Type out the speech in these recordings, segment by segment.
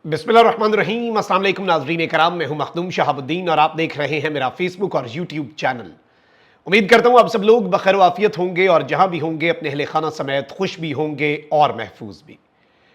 बिस्मिल्लाहिर्रहमानिर्रहीम। अस्सलाम वालेकुम नाज़रीन कराम, मैं हूं मखदूम शहाबुद्दीन और आप देख रहे हैं मेरा फेसबुक और यूट्यूब चैनल। उम्मीद करता हूं आप सब लोग बखैर वाफियत होंगे और जहां भी होंगे अपने अहले खाना समेत खुश भी होंगे और महफूज भी।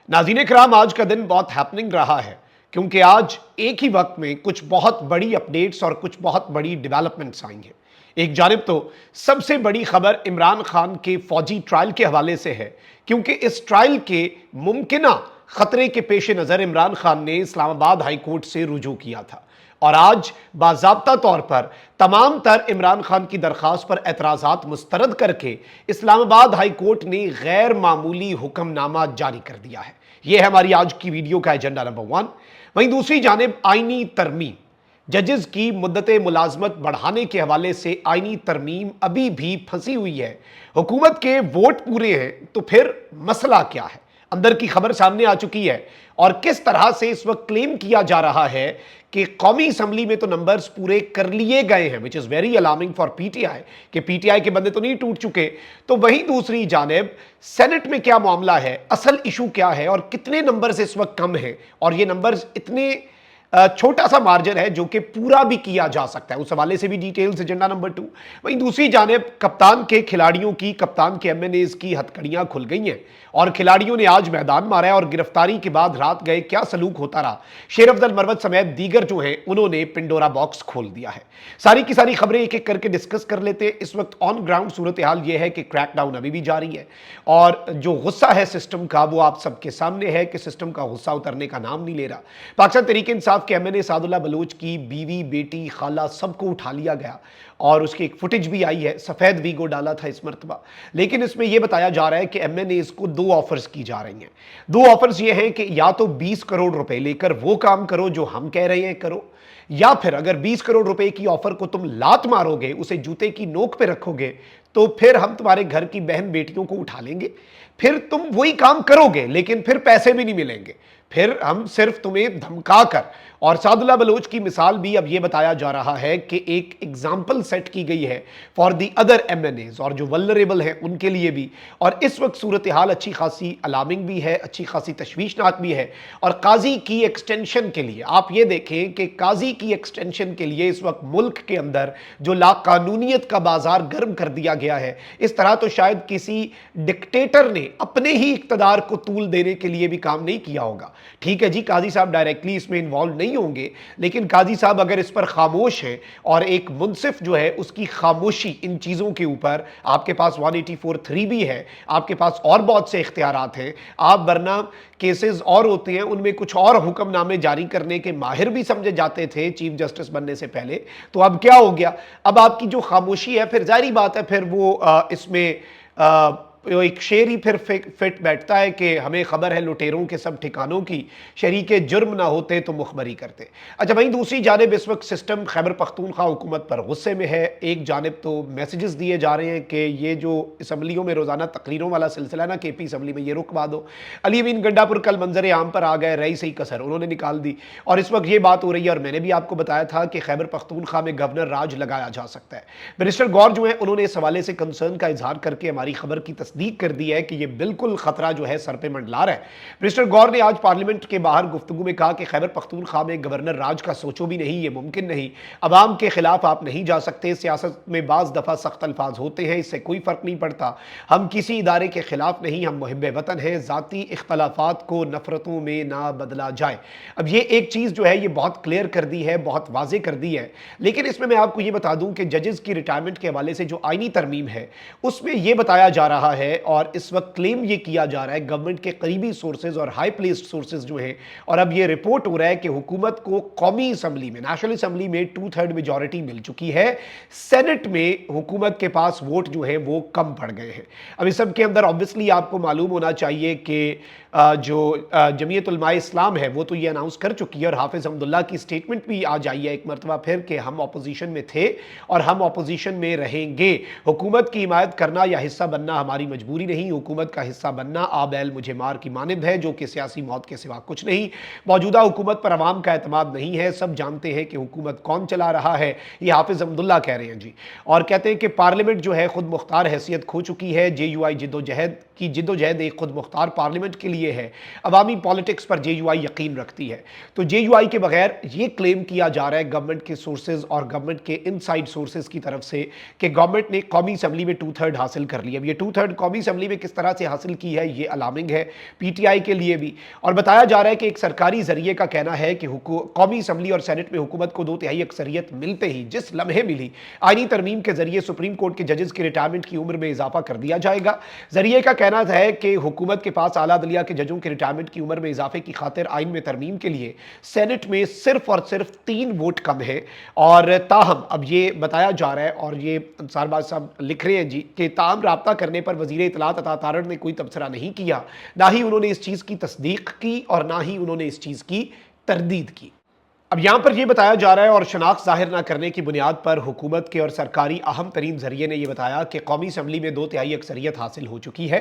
नाज़रीन कराम, आज का दिन बहुत हैपनिंग रहा है क्योंकि आज एक ही वक्त में कुछ बहुत बड़ी अपडेट्स और कुछ बहुत बड़ी डेवलपमेंट्स आई हैं। एक जानिब तो सबसे बड़ी खबर इमरान खान के फौजी ट्रायल के हवाले से है, क्योंकि इस ट्रायल के मुमकिना खतरे के पेश नज़र इमरान खान ने इस्लामाबाद हाई कोर्ट से रुजू किया था और आज बाज़ाब्ता तौर पर तमाम तर इमरान खान की दरख्वास्त पर एतराज़ात मुस्तरद करके इस्लामाबाद हाई कोर्ट ने गैर मामूली हुक्मनामा जारी कर दिया है। यह है हमारी आज की वीडियो का एजेंडा नंबर 1। वहीं दूसरी जानिब आईनी तरमीम, जजेस की मुद्दत मुलाजमत बढ़ाने के हवाले से आईनी तरमीम अभी भी फंसी हुई है। हुकूमत के वोट पूरे हैं तो फिर मसला क्या है? अंदर की खबर सामने आ चुकी है और किस तरह से इस वक्त क्लेम किया जा रहा है कि कौमी असम्बली में तो नंबर्स पूरे कर लिए गए हैं, which is very alarming for PTI कि पीटीआई के बंदे तो नहीं टूट चुके। तो वहीं दूसरी जानिब सेनेट में क्या मामला है, असल इशू क्या है और कितने नंबर्स इस वक्त कम है और ये नंबर्स इतने छोटा सा मार्जिन है जो कि पूरा भी किया जा सकता है, उस हवाले से भी डिटेल्स एजेंडा नंबर 2। वहीं दूसरी जानिब कप्तान के खिलाड़ियों की, कप्तान के एमएनएज की हथकड़ियां खुल गई हैं और खिलाड़ियों ने आज मैदान मारा है और गिरफ्तारी के बाद रात गए क्या सलूक होता रहा, शेर अफजल मरवत समेत दीगर जो हैं उन्होंने पिंडोरा बॉक्स खोल दिया है। सारी की सारी खबरें एक एक करके डिस्कस कर लेते हैं। इस वक्त ऑन ग्राउंड सूरत हाल यह है कि क्रैकडाउन अभी भी जारी है और जो गुस्सा है सिस्टम का वो आप सबके सामने है कि सिस्टम का गुस्सा उतरने का नाम नहीं ले रहा। पाकिस्तान तहरीक इंसाफ के एमएनए सादुल्लाह बलोच की बीवी, बेटी, खाला सबको उठा लिया गया और उसकी एक फुटेज भी आई है। सफेद वीगो डाला था इस मरतबा, लेकिन इसमें यह बताया जा रहा है कि एमएनए को 2 ऑफर्स की जा रही हैं। 2 ऑफर्स ये हैं कि या तो 20 करोड़ रुपए लेकर वो काम करो जो हम कह रहे हैं करो, या फिर अगर 20 करोड़ रुपए की ऑफर को तुम लात मारोगे, उसे जूते की नोक पे रखोगे, तो फिर हम तुम्हारे घर की बहन बेटियों को उठा लेंगे, फिर तुम वही काम करोगे लेकिन फिर पैसे भी नहीं मिलेंगे, फिर हम सिर्फ तुम्हें धमका कर। और सादुल्लाह बलोच की मिसाल भी अब यह बताया जा रहा है कि एक एग्जाम्पल सेट की गई है फॉर दी अदर एमएनएज और जो वल्नरेबल हैं उनके लिए भी। और इस वक्त सूरत हाल अच्छी खासी अलार्मिंग भी है, अच्छी खासी तशवीशनाक भी है। और काजी की एक्सटेंशन के लिए आप ये देखें कि काजी की एक्सटेंशन के लिए इस वक्त मुल्क के अंदर जो लाकानूनियत का बाजार गर्म कर दिया गया है, इस तरह तो शायद किसी डिक्टेटर ने अपने ही इक्तदार को तूल देने के लिए भी काम नहीं किया होगा। ठीक है जी, काजी साहब डायरेक्टली इसमें इन्वॉल्व नहीं होंगे, लेकिन काजी साहब अगर इस पर खामोश हैं और एक मुंसिफ जो है उसकी खामोशी इन चीज़ों के ऊपर, आपके पास 184(3) भी है, आपके पास और बहुत से इख्तियारात हैं, आप वरना केसेस और होते हैं उनमें कुछ और हुक्मनामे जारी करने के माहिर भी समझे जाते थे चीफ जस्टिस बनने से पहले। तो अब क्या हो गया, अब आपकी जो खामोशी है फिर जाहिर बात है फिर वो इसमें एक शेर ही फिर फिट बैठता है कि हमें खबर है लुटेरों के सब ठिकानों की, शरीके जुर्म ना होते तो मुखबरी करते। अच्छा, वहीं दूसरी जानिब इस वक्त सिस्टम खैबर पख्तूनख्वा हुकूमत पर गुस्से में है। एक जानिब तो मैसेजेस दिए जा रहे हैं कि ये जो असम्बलियों में रोज़ाना तकरीरों वाला सिलसिला ना, केपी असम्बली में ये रुकवा दो। अली अमीन गंडापुर कल मंजर आम पर आ गए, रही सही कसर उन्होंने निकाल दी और इस वक्त ये बात हो रही है और मैंने भी आपको बताया था कि खैबर पख्तूनख्वा में गवर्नर राज लगाया जा सकता है। मिनिस्टर गौर जो है उन्होंने इस हवाले से कंसर्न का इजहार करके हमारी खबर की तस्दीक कर दी है कि यह बिल्कुल खतरा जो है सर पे मंडला रहा है। मिनिस्टर गौर ने आज पार्लियामेंट के बाहर गुफ्तगू में कहा कि खैबर पख्तूनख्वा में गवर्नर राज का सोचो भी नहीं, ये मुमकिन नहीं। अवाम के खिलाफ आप नहीं जा सकते, सियासत में बाज दफा सख्त अल्फाज होते हैं, इससे कोई फर्क नहीं पड़ता। हम किसी इदारे के खिलाफ नहीं, हम मुहिब्बे वतन हैं, जाती इख्तलाफात को नफरतों में ना बदला जाए। अब ये एक चीज जो है ये बहुत क्लियर कर दी है, बहुत वाजे कर दी है। लेकिन इसमें मैं आपको ये बता दूं कि जजेस की रिटायरमेंट के हवाले से जो आईनी तरमीम है उसमें यह बताया जा रहा है और इस वक्त क्लेम ये किया जा रहा है गवर्नमेंट के करीबी सोर्सेज और हाई प्लेस्ड सोर्सेज जो हैं, और अब ये रिपोर्ट हो रहा है कि हुकूमत को कौमी असम्बली में, नेशनल असम्बली में 2/3 मेजॉरिटी मिल चुकी है, सेनेट में हुकूमत के पास वोट जो है वो कम पड़ गए हैं। अब इस सब के अंदर ऑब्वियसली आपको मालूम होना चाहिए कि जो जमीयत उलमाए इस्लाम है वो तो ये अनाउंस कर चुकी है और हाफिज अब्दुल्ला की स्टेटमेंट भी आज आई है एक मरतबा फिर कि हम अपोजिशन में थे और हम अपोजिशन में रहेंगे, हुकूमत की हिमायत करना या हिस्सा बनना हमारी मजबूरी नहीं, हुकूमत का हिस्सा बनना आबैल मुझे मार की मानिंद है, जो कि सियासी मौत के सिवा कुछ नहीं। मौजूदा हुकूमत पर अवाम का एतमाद नहीं है, सब जानते हैं कि हुकूमत कौन चला रहा है। ये हाफिज अब्दुल्ला कह रहे हैं जी, और कहते हैं कि पार्लियामेंट जो है खुद मुख्तार हैसियत खो चुकी है। JUI जिद्दोजहद एक खुद मुख्तार पार्लियामेंट के लिए है। अवामी पॉलिटिक्स पर JUI यकीन रखती है। तो JUI के बगैर ये क्लेम किया जा रहा है गवर्नमेंट के सोर्सेज और गवर्नमेंट के इनसाइड सोर्सेज की तरफ से कि गवर्नमेंट ने कौमी असम्बली में 2/3 हासिल कर लिया। अब ये 2/3 कौमी असम्बली में किस तरह से हासिल की है, ये अलार्मिंग है PTI के लिए भी। और बताया जा रहा है कि एक सरकारी जरिए का कहना है कि कौमी असम्बली और सेनेट में हुकूमत को 2/3 अक्सरियत मिलते ही, जिस लम्हे मिली, आईनी तरमीम के जरिए सुप्रीम कोर्ट के जजेस की रिटायरमेंट की उम्र में इजाफा कर दिया जाएगा। जरिए का कहना है कि हुकूमत के पास आला अदलिया के जजों के रिटायरमेंट की उम्र में इजाफे की खातिर आइन में तरमीम के लिए सेनेट में सिर्फ और सिर्फ 3 वोट कम है। और ताहम अब ये बताया जा रहा है, और ये अंसारबाज साहब लिख रहे हैं जी, कि ताहम राब्ता करने पर वजीर इत्तलात अता तारड़ ने कोई तबसरा नहीं किया, ना ही उन्होंने इस चीज़ की तस्दीक की और ना ही उन्होंने इस चीज़ की तरदीद की। अब यहां पर यह बताया जा रहा है, और शनाख्त जाहिर ना करने की बुनियाद पर हुकूमत के और सरकारी अहम तरीन जरिए ने यह बताया कि कौमी असम्बली में 2/3 अक्सरियत हासिल हो चुकी है।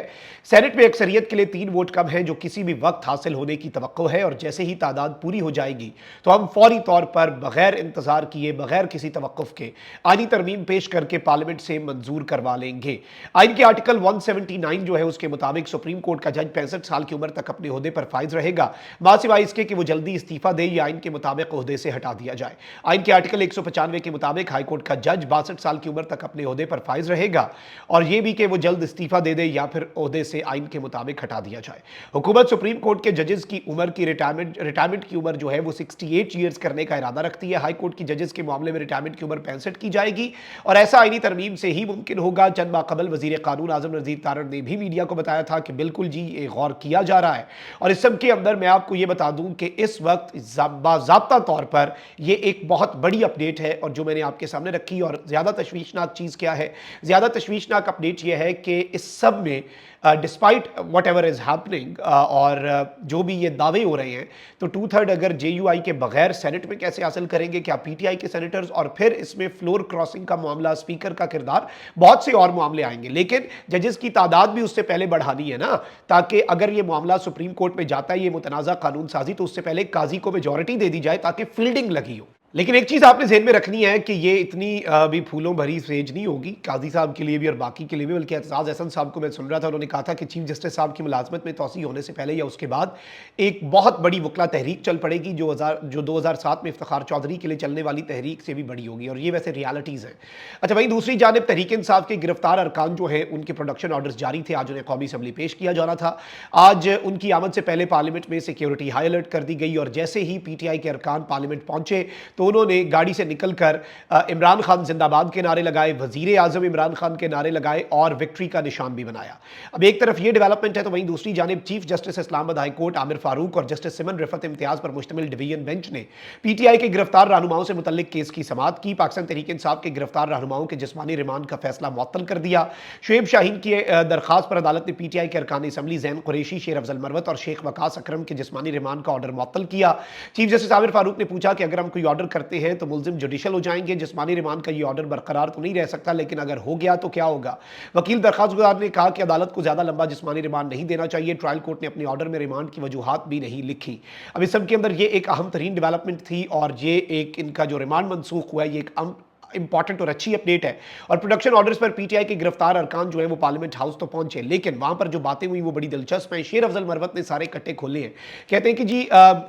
सेनेट में अक्सरियत के लिए 3 वोट कम है, जो किसी भी वक्त हासिल होने की तवक्को है, और जैसे ही तादाद पूरी हो जाएगी तो हम फौरी तौर पर बगैर इंतजार किए, बगैर किसी तवक्कुफ के आईनी तरमीम पेश करके पार्लियामेंट से मंजूर करवा लेंगे। आइन के आर्टिकल 179 जो है उसके मुताबिक सुप्रीम कोर्ट का जज 65 साल की उम्र तक अपने ओहदे पर फाइज रहेगा, सिवाय इसके कि वो जल्दी इस्तीफा दे या आइन के मुताबिक ओहदे से हटा दिया जाए। आइन के आर्टिकल 195 के मुताबिक हाईकोर्ट का जज 62 साल की उम्र तक अपने ओहदे पर फाइज रहेगा, और यह भी कि वो जल्द इस्तीफा दे दे या फिर ओहदे से आइन के मुताबिक हटा दिया जाए। हुकूमत सुप्रीम कोर्ट के जजेस की उम्र की रिटायरमेंट की उम्र जो है वो 68 ईयर्स करने का इरादा रखती है। हाईकोर्ट की जजेस के मामले में रिटायरमेंट की उम्र 65 की जाएगी, और ऐसा आईनी तरमीम से ही मुमकिन होगा। चंद माह कबल वजीर कानून आजम नज़ीर तारड़ ने भी मीडिया को बताया था कि बिल्कुल जी ये गौर किया जा रहा है। और इस सब के अंदर मैं आपको ये बता दूं कि इस वक्त बाज़ाब्ता तौर पर यह एक बहुत बड़ी अपडेट है, और जो मैंने आपके सामने रखी। और ज़्यादा तशवीशनाक चीज़ क्या है, ज़्यादा तशवीशनाक अपडेट यह है कि इस सब में despite what ever is happening, और जो भी ये दावे हो रहे हैं, तो 2/3 अगर JUI के बगैर सेनेट में कैसे हासिल करेंगे, क्या PTI के सेनेटर्स, और फिर इसमें फ्लोर क्रॉसिंग का मामला, स्पीकर का किरदार, बहुत से और मामले आएंगे। लेकिन जजेस की तादाद भी उससे पहले बढ़ानी है ना, ताकि अगर ये मामला सुप्रीम कोर्ट में जाता है, ये मुतनाज़ा कानून साजी, तो उससे पहले काजी को मेजॉरिटी दे दी जाए ताकि फील्डिंग लगी हो। लेकिन एक चीज़ आपने ज़हन में रखनी है कि ये इतनी भी फूलों भरी स्टेज नहीं होगी काजी साहब के लिए भी और बाकी के लिए भी। बल्कि एतजाज़ अहसन साहब को मैं सुन रहा था, उन्होंने कहा था कि चीफ जस्टिस साहब की मुलाजमत में तोसी होने से पहले या उसके बाद एक बहुत बड़ी वकला तहरीक चल पड़ेगी, जो 2007 में इफ्तिखार चौधरी के लिए चलने वाली तहरीक से भी बड़ी होगी। और ये वैसे रियलिटीज़ हैं। अच्छा, वहीं दूसरी जानिब तहरीक इंसाफ के गिरफ्तार अरकान जो हैं, उनके प्रोडक्शन ऑर्डर्स जारी थे। आज उन्हें कौमी असम्बली पेश किया जाना था। आज उनकी आमद से पहले पार्लियामेंट में सिक्योरिटी हाई अलर्ट कर दी गई, और जैसे ही PTI के अरकान पार्लियामेंट पहुंचे तो उन्होंने गाड़ी से निकलकर इमरान खान जिंदाबाद के नारे लगाए, वजीर आजम इमरान खान के नारे लगाए, और विक्ट्री का निशान भी बनाया। अब एक तरफ ये डेवलपमेंट है, तो वहीं दूसरी जानिब chief justice Islamabad high court Aamir Farooq और जस्टिस सिमन रिफत इम्तियाज पर मुश्तमिल डिवीजन बेंच ने PTI के गिरफ्तार रहनुमाओं से मुतल्लिक केस की समाअत की। पाकिस्तान तहरीक इंसाफ के गिरफ्तार रहनुमाओं के जिस्मानी रिमांड का फैसला मुअत्तल कर दिया। शुएब शाहीन की दरखास्त पर अदालत ने PTI के अरकान असम्बली जैन कुरैशी, शेर अफजल मरवत और शेख वकास अकरम के जिस्मानी रिमांड का ऑर्डर मुअत्तल किया। चीफ जस्टिस आमिर फारूक ने पूछा कि अगर हम कोई ऑर्डर करते हैं तो मुल्जिम जुडिशल हो जाएंगे, जिस्मानी रिमांड का ये ऑर्डर बरकरार तो नहीं रह सकता, लेकिन अगर हो गया तो क्या होगा। वकील दरखास्त गुजार ने कहा कि अदालत को ज्यादा लंबा जिस्मानी रिमांड नहीं देना चाहिए। ट्रायल कोर्ट ने अपने ऑर्डर में रिमांड की वजूहात भी नहीं लिखी। अब इस सब के अंदर ये एक अहम तरीन डेवलपमेंट थी, और ये एक इनका जो रिमांड मनसूख हुआ है, ये एक इंपॉर्टेंट और अच्छी अपडेट है। और प्रोडक्शन ऑर्डर्स पर PTI के गिरफ्तार अरकान जो है वो पार्लियामेंट हाउस तो पहुंचे, लेकिन वहां पर जो बातें हुई वो बड़ी दिलचस्प हैं। शेर अफजल मरवत ने सारे कट्टे खोले हैं। कहते हैं कि जी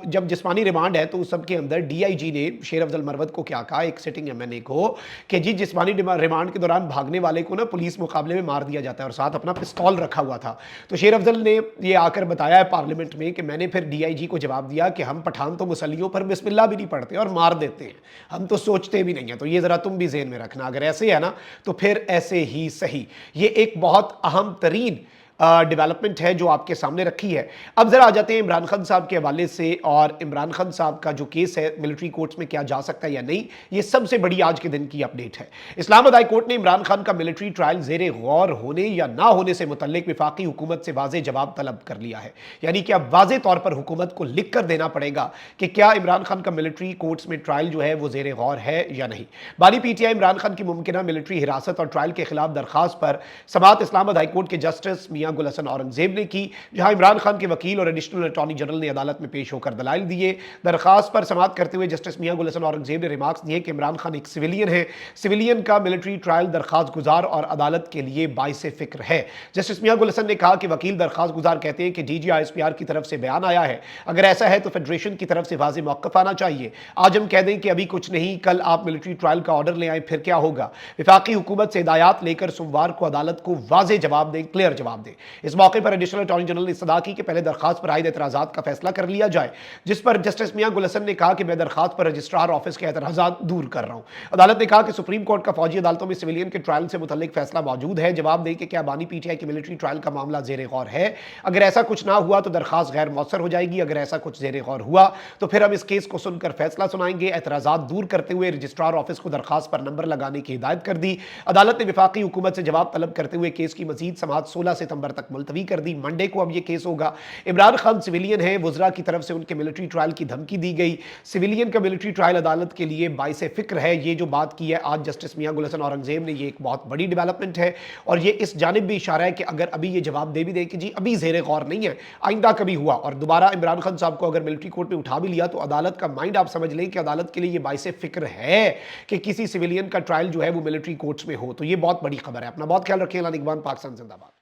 जब जिस्मानी रिमांड है तो उस सब के अंदर DIG ने शेर अफजल मरवत को क्या कहा, एक सिटिंग MNA को, कि जी जिस्मानी रिमांड के दौरान भागने वाले को ना पुलिस मुकाबले में मार दिया जाता है, और साथ अपना पिस्तौल रखा हुआ था। तो शेर अफजल ने ये आकर बताया है पार्लियामेंट में कि मैंने फिर DIG को जवाब दिया कि हम पठान तो मुसल्लियों पर बिस्मिल्लाह भी नहीं पढ़ते और मार देते हैं, हम तो सोचते भी नहीं है। तो ये जरा तुम भी ज़हन में रखना, अगर ऐसे है ना तो फिर ऐसे ही सही। ये एक बहुत अहम तरीन डेवलपमेंट है जो आपके सामने रखी है। अब जरा आ जाते हैं इमरान खान साहब के हवाले से, और इमरान खान साहब का जो केस है मिलिट्री कोर्ट्स में क्या जा सकता है या नहीं, ये सबसे बड़ी आज के दिन की अपडेट है। इस्लामाबाद हाई कोर्ट ने इमरान खान का मिलिट्री ट्रायल जेरे गौर होने या ना होने से मुतल्लिक विफाकी हुकूमत से वाज़ेह जवाब तलब कर लिया है। यानी कि अब वाज़ेह तौर पर हुकूमत को लिख कर देना पड़ेगा कि क्या इमरान खान का मिलिट्री कोर्ट्स में ट्रायल जो है वो जेरे गौर है या नहीं। बानी पीटीआई इमरान खान की मुमकिना मिलिट्री हिरासत और ट्रायल के खिलाफ दरखास्त पर समाअत इस्लामाबाद हाई कोर्ट के जस्टिस मियां गुल हसन औरंगजेब ने की, जहां इमरान खान के वकील और एडिशनल अटॉर्नी जनरल ने अदालत में पेश होकर दलाइल दिए। दरखास्त पर समाअत करते हुए जस्टिस मियां गुल हसन औरंगजेब ने रिमार्क्स दिए कि इमरान खान एक सिविलियन है, सिविलियन का मिलिट्री ट्रायल दरखास्त गुजार और अदालत के लिए बाइसे फिक्र है। जस्टिस मियां गुल हसन ने कहा कि वकील दरखास्त गुजार कहते हैं कि डीजी आईएसपीआर की तरफ से बयान आया है, अगर ऐसा है तो फेडरेशन की तरफ से वाज़ेह मौक़िफ़ आना चाहिए। आज हम कह दें कि अभी कुछ नहीं, कल आप मिलिट्री ट्रायल का ऑर्डर ले आए, फिर क्या होगा। विफाकी हुकूमत से हिदायत लेकर सोमवार को अदालत को वाज़ेह जवाब दें, क्लियर जवाब दें। इस मौके पर एडिशनल अटॉर्नी जनरल ने सदा की कि पहले दरखास्त पर आयद एतराज़ात का फैसला कर लिया जाए, जिस पर जस्टिस मियां गुल हसन ने कहा कि मैं दरखास्त पर रजिस्ट्रार ऑफिस के एतराज़ात दूर कर रहा हूं। अदालत ने कहा कि सुप्रीम कोर्ट का फौजी अदालतों में सिविलियन के ट्रायल से मुतल्लिक फैसला मौजूद है। जवाब दें कि क्या बानी पीटीआई की मिलिट्री ट्रायल का मामला जेरे गौर है। अगर ऐसा कुछ ना हुआ तो दरखास्त गैर मौसर हो जाएगी, अगर ऐसा कुछ जेरे गौर हुआ तो फिर हम इस केस को सुनकर फैसला सुनाएंगे। एतराज़ात दूर करते हुए रजिस्ट्रार ऑफिस को दरखास्त पर नंबर लगाने की हिदायत कर दी। अदालत ने विफाकी हुकूमत से जवाब तलब करते हुए केस की मजीद समाअत 16 सितंबर तक मुलतवी कर दी। मंडे को अब यह केस होगा। इमरान खान सिविलियन है, वुज़रा की तरफ से उनके मिलिट्री ट्रायल की धमकी दी गई। सिविलियन का मिलिट्री ट्रायल अदालत के लिए बाइसे फिक्र है। ये जो बात की है आज जस्टिस मियां गुल हसन औरंगजेब ने, ये एक बहुत बड़ी डेवलपमेंट है और ये इस जानिब भी इशारा है कि अगर अभी ये जवाब दे भी दे कि जी अभी ज़ेरे गौर नहीं है, आइंदा कभी हुआ और दोबारा इमरान खान साहब को अगर मिलिट्री कोर्ट में उठा भी लिया तो अदालत का माइंड आप समझ लें कि अदालत के लिए ये बाइसे फिक्र है कि किसी सिविलियन का ट्रायल जो है वो मिलिट्री कोर्ट्स में हो। तो ये बहुत बड़ी खबर है। अपना बहुत ख्याल रखिए। पाकिस्तान जिंदाबाद।